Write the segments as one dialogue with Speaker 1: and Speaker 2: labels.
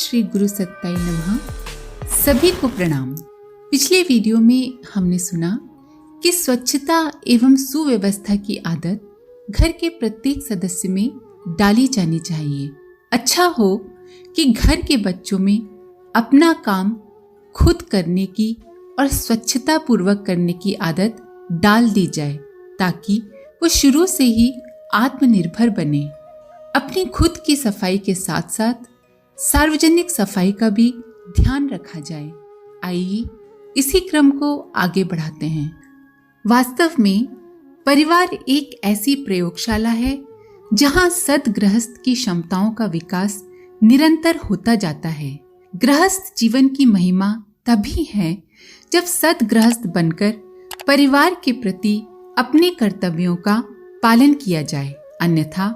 Speaker 1: श्री गुरु सत्ताई नमः। सभी को प्रणाम। पिछले वीडियो में हमने सुना कि स्वच्छता एवं सुव्यवस्था की आदत घर के प्रत्येक सदस्य में डाली जानी चाहिए। अच्छा हो कि घर के बच्चों में अपना काम खुद करने की और स्वच्छता पूर्वक करने की आदत डाल दी जाए ताकि वो शुरू से ही आत्मनिर्भर बने। अपनी खुद की सफाई के साथ साथ सार्वजनिक सफाई का भी ध्यान रखा जाए। आइए इसी क्रम को आगे बढ़ाते हैं। वास्तव में परिवार एक ऐसी प्रयोगशाला है जहां सद्गृहस्थ की क्षमताओं का विकास निरंतर होता जाता है। गृहस्थ जीवन की महिमा तभी है जब सद्गृहस्थ बनकर परिवार के प्रति अपने कर्तव्यों का पालन किया जाए, अन्यथा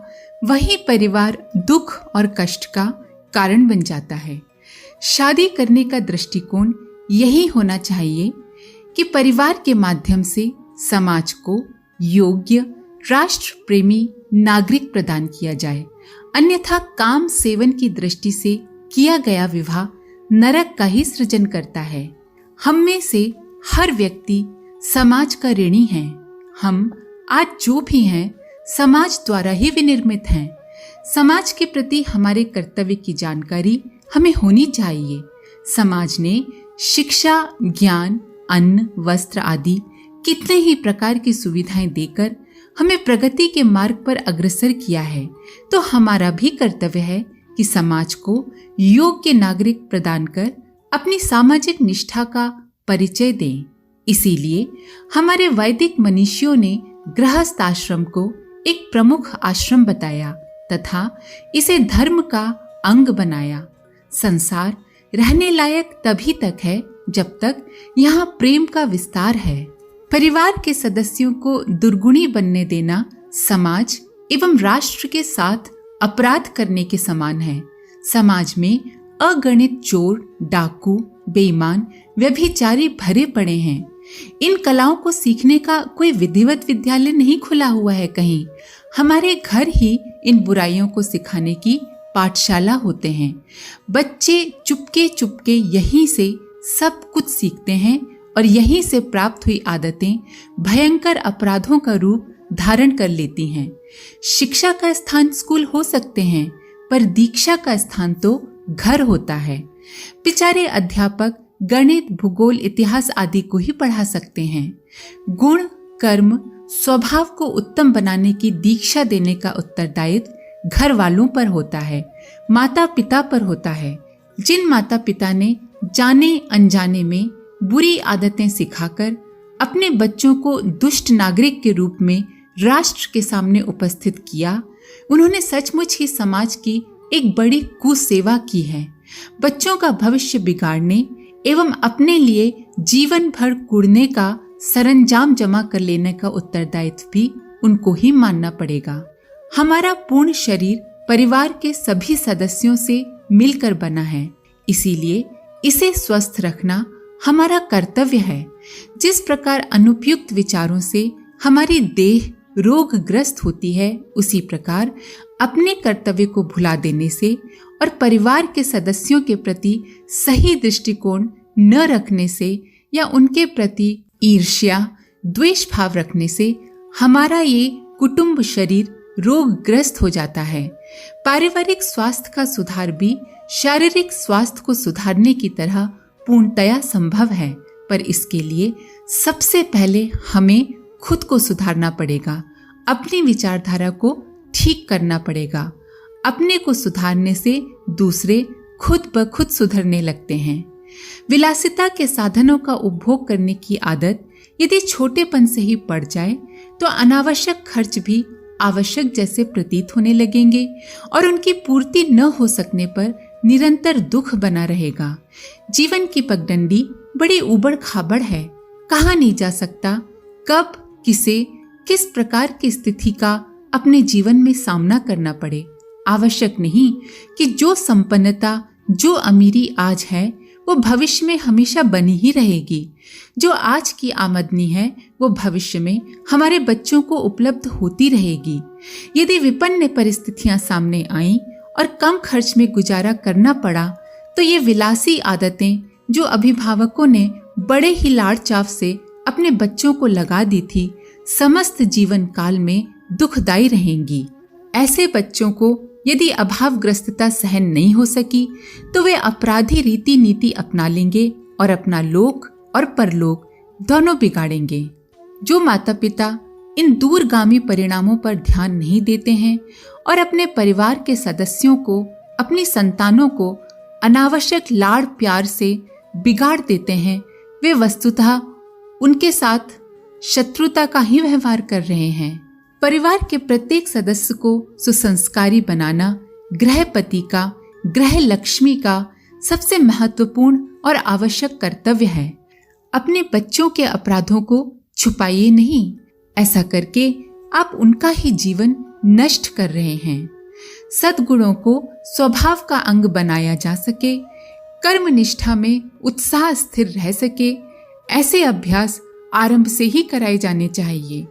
Speaker 1: वही परिवार दुख और कष्ट का कारण बन जाता है। शादी करने का दृष्टिकोण यही होना चाहिए कि परिवार के माध्यम से समाज को योग्य राष्ट्र प्रेमी नागरिक प्रदान किया जाए, अन्यथा काम सेवन की दृष्टि से किया गया विवाह नरक का ही सृजन करता है। हम में से हर व्यक्ति समाज का ऋणी है। हम आज जो भी हैं समाज द्वारा ही विनिर्मित हैं। समाज के प्रति हमारे कर्तव्य की जानकारी हमें होनी चाहिए। समाज ने शिक्षा, ज्ञान, अन्न, वस्त्र आदि कितने ही प्रकार की सुविधाएं देकर हमें प्रगति के मार्ग पर अग्रसर किया है, तो हमारा भी कर्तव्य है कि समाज को योग्य नागरिक प्रदान कर अपनी सामाजिक निष्ठा का परिचय दें। इसीलिए हमारे वैदिक मनीषियों ने गृहस्थ आश्रम को एक प्रमुख आश्रम बताया तथा इसे धर्म का अंग बनाया। संसार रहने लायक तभी तक है जब तक यहाँ प्रेम का विस्तार है। परिवार के सदस्यों को दुर्गुणी बनने देना समाज एवं राष्ट्र के साथ अपराध करने के समान है। समाज में अगणित चोर, डाकू, बेईमान, व्यभिचारी भरे पड़े हैं। इन कलाओं को सीखने का कोई विधिवत विद्यालय नहीं खुला हुआ है कहीं। हमारे घर ही इन बुराइयों को सिखाने की पाठशाला होते हैं। बच्चे चुपके चुपके यहीं से सब कुछ सीखते हैं और यहीं से प्राप्त हुई आदतें भयंकर अपराधों का रूप धारण कर लेती हैं। शिक्षा का स्थान स्कूल हो सकते हैं, पर दीक्षा का स्थान तो घर होता है। बेचारे अध्यापक गणित, भूगोल, इतिहास आदि को ही पढ़ा सकते हैं। गुण, कर्म, स्वभाव को उत्तम बनाने की दीक्षा देने का उत्तरदायित्व घर वालों पर होता है, माता पिता पर होता है। जिन माता पिता ने जाने अनजाने में बुरी आदतें सिखाकर अपने बच्चों को दुष्ट नागरिक के रूप में राष्ट्र के सामने उपस्थित किया, उन्होंने सचमुच ही समाज की एक बड़ी कुसेवा की है। बच्चों का भविष्य बिगाड़ने एवं अपने लिए जीवन भर कुड़ने का सरंजाम जमा कर लेने का उत्तरदायित्व भी उनको ही मानना पड़ेगा। हमारा पूर्ण शरीर परिवार के सभी सदस्यों से मिलकर बना है, इसीलिए इसे स्वस्थ रखना हमारा कर्तव्य है। जिस प्रकार अनुपयुक्त विचारों से हमारी देह रोगग्रस्त होती है, उसी प्रकार अपने कर्तव्य को भुला देने से और परिवार के सदस्यों के प्रति सही दृष्टिकोण न रखने से या उनके प्रति ईर्ष्या, द्वेष भाव रखने से हमारा ये कुटुंब शरीर रोगग्रस्त हो जाता है। पारिवारिक स्वास्थ्य का सुधार भी शारीरिक स्वास्थ्य को सुधारने की तरह पूर्णतया संभव है, पर इसके लिए सबसे पहले हमें खुद को सुधारना पड़ेगा। अपनी विचारधारा को ठीक करना पड़ेगा। अपने को सुधारने से दूसरे खुद ब खुद सुधरने लगते हैं। विलासिता के साधनों का उपभोग करने की आदत यदि छोटेपन से ही पड़ जाए तो अनावश्यक खर्च भी आवश्यक जैसे प्रतीत होने लगेंगे और उनकी पूर्ति न हो सकने पर निरंतर दुख बना रहेगा। जीवन की पगडंडी बड़ी उबड़ खाबड़ है, कहा नहीं जा सकता कब किसे किस प्रकार की स्थिति का अपने जीवन में सामना करना पड़े। आवश्यक नहीं कि जो संपन्नता, जो अमीरी आज है वो भविष्य में हमेशा बनी ही रहेगी। जो आज की आमदनी है वो भविष्य में हमारे बच्चों को उपलब्ध होती रहेगी। यदि विपन्न परिस्थितियां सामने आईं और कम खर्च में गुजारा करना पड़ा तो ये विलासी आदतें जो अभिभावकों ने बड़े ही लाड़ चाव से अपने बच्चों को लगा दी थी, समस्त जीवन काल में दुखदायी रहेंगी। ऐसे बच्चों को यदि अभावग्रस्तता सहन नहीं हो सकी तो वे अपराधी रीति नीति अपना लेंगे और अपना लोक और परलोक दोनों बिगाड़ेंगे। जो माता पिता इन दूरगामी परिणामों पर ध्यान नहीं देते हैं और अपने परिवार के सदस्यों को, अपनी संतानों को अनावश्यक लाड़ प्यार से बिगाड़ देते हैं, वे वस्तुतः उनके साथ शत्रुता का ही व्यवहार कर रहे हैं। परिवार के प्रत्येक सदस्य को सुसंस्कारी बनाना गृहपति का, गृह लक्ष्मी का सबसे महत्वपूर्ण और आवश्यक कर्तव्य है। अपने बच्चों के अपराधों को छुपाइए नहीं, ऐसा करके आप उनका ही जीवन नष्ट कर रहे हैं। सद्गुणों को स्वभाव का अंग बनाया जा सके, कर्मनिष्ठा में उत्साह स्थिर रह सके, ऐसे अभ्यास आरंभ से ही कराए जाने चाहिए।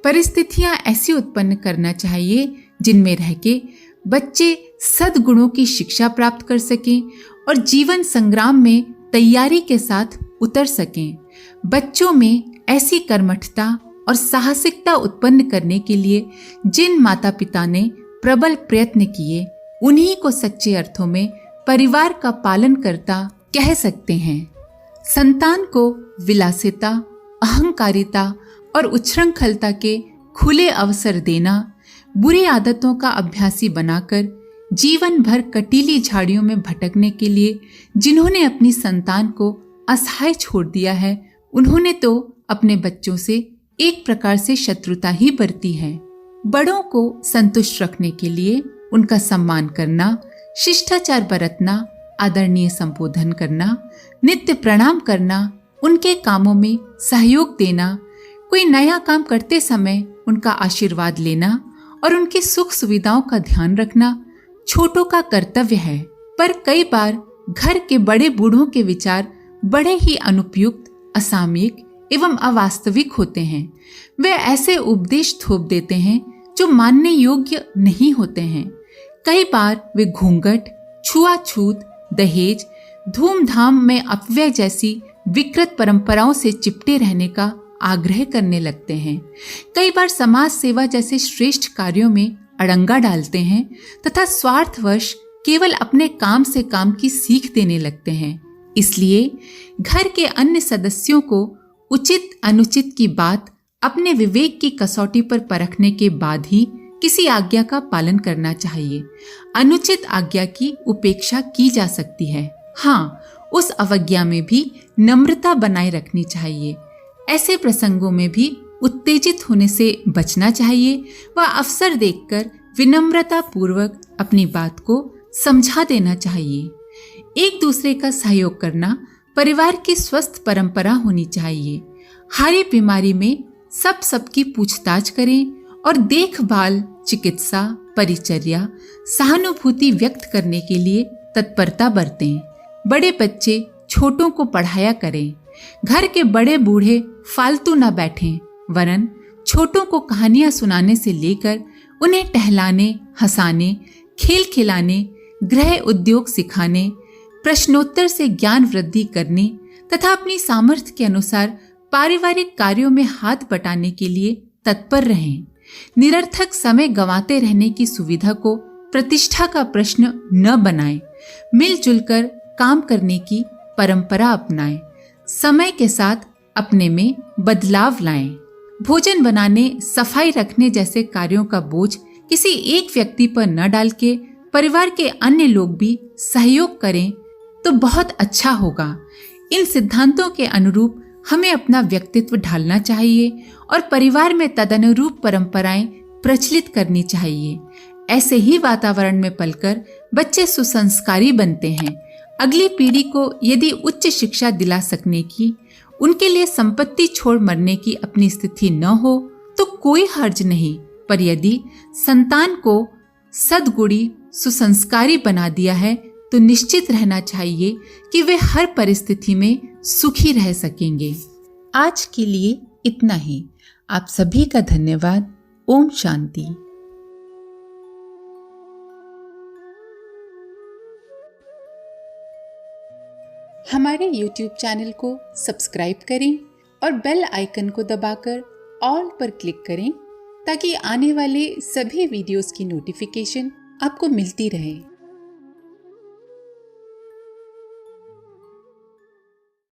Speaker 1: परिस्थितियां ऐसी उत्पन्न करना चाहिए जिनमें रह के बच्चे सद्गुणों की शिक्षा प्राप्त कर सकें और जीवन संग्राम में तैयारी के साथ उतर सकें। बच्चों में ऐसी कर्मठता और साहसिकता उत्पन्न करने के लिए जिन माता पिता ने प्रबल प्रयत्न किए, उन्हीं को सच्चे अर्थों में परिवार का पालनकर्ता कह सकते हैं। संतान को विलासिता, अहंकारिता और उच्छृंखलता के खुले अवसर देना, बुरी आदतों का अभ्यासी बनाकर जीवन भर कटीली झाड़ियों में भटकने के लिए जिन्होंने अपनी संतान को असहाय छोड़ दिया है, उन्होंने तो अपने बच्चों से एक प्रकार से शत्रुता ही बरती है। बड़ों को संतुष्ट रखने के लिए उनका सम्मान करना, शिष्टाचार बरतना, आदरणीय संबोधन करना, नित्य प्रणाम करना, उनके कामों में सहयोग देना, कोई नया काम करते समय उनका आशीर्वाद लेना और उनकी सुख सुविधाओं का ध्यान रखना छोटों का कर्तव्य है। पर कई बार घर के बड़े बूढ़ों के विचार बड़े ही अनुपयुक्त, असामयिक एवं अवास्तविक होते हैं। वे ऐसे उपदेश थोप देते हैं जो मानने योग्य नहीं होते हैं। कई बार वे घूंघट, छुआछूत, दहेज, धूमधाम में अपव्यय जैसी विकृत परंपराओं से चिपटे रहने का आग्रह करने लगते हैं। कई बार समाज सेवा जैसे श्रेष्ठ कार्यों में अड़ंगा डालते हैं तथा स्वार्थवश केवल अपने काम से काम की सीख देने लगते हैं। इसलिए घर के अन्य सदस्यों को उचित अनुचित की बात अपने विवेक की कसौटी पर परखने के बाद ही किसी आज्ञा का पालन करना चाहिए। अनुचित आज्ञा की उपेक्षा की जा सकती है। हाँ, उस अवज्ञा में भी नम्रता बनाए रखनी चाहिए। ऐसे प्रसंगों में भी उत्तेजित होने से बचना चाहिए व अवसर देखकर विनम्रता पूर्वक अपनी बात को समझा देना चाहिए। एक दूसरे का सहयोग करना परिवार की स्वस्थ परंपरा होनी चाहिए। हारी बीमारी में सब सबकी पूछताछ करें और देखभाल, चिकित्सा, परिचर्या, सहानुभूति व्यक्त करने के लिए तत्परता बरतें। बड़े बच्चे छोटों को पढ़ाया करें। घर के बड़े बूढ़े फालतू न बैठें, वरन छोटों को कहानियां सुनाने से लेकर उन्हें टहलाने, हंसाने, खेल खिलाने, गृह उद्योग सिखाने, प्रश्नोत्तर से ज्ञान वृद्धि करने तथा अपनी सामर्थ्य के अनुसार पारिवारिक कार्यों में हाथ बटाने के लिए तत्पर रहें। निरर्थक समय गंवाते रहने की सुविधा को प्रतिष्ठा का प्रश्न न बनाएं। मिलजुल कर काम करने की परंपरा अपनाएं। समय के साथ अपने में बदलाव लाएं। भोजन बनाने, सफाई रखने जैसे कार्यों का बोझ किसी एक व्यक्ति पर न डाल के परिवार के अन्य लोग भी सहयोग करें तो बहुत अच्छा होगा। इन सिद्धांतों के अनुरूप हमें अपना व्यक्तित्व ढालना चाहिए और परिवार में तदनुरूप परंपराएं प्रचलित करनी चाहिए। ऐसे ही वातावरण में पलकर बच्चे सुसंस्कारी बनते हैं। अगली पीढ़ी को यदि उच्च शिक्षा दिला सकने की, उनके लिए संपत्ति छोड़ मरने की अपनी स्थिति न हो तो कोई हर्ज नहीं, पर यदि संतान को सद्गुणी, सुसंस्कारी बना दिया है तो निश्चित रहना चाहिए कि वे हर परिस्थिति में सुखी रह सकेंगे। आज के लिए इतना ही। आप सभी का धन्यवाद। ओम शांति। हमारे YouTube चैनल को सब्सक्राइब करें और बेल आइकन को दबाकर ऑल पर क्लिक करें ताकि आने वाले सभी वीडियोस की नोटिफिकेशन आपको मिलती रहे।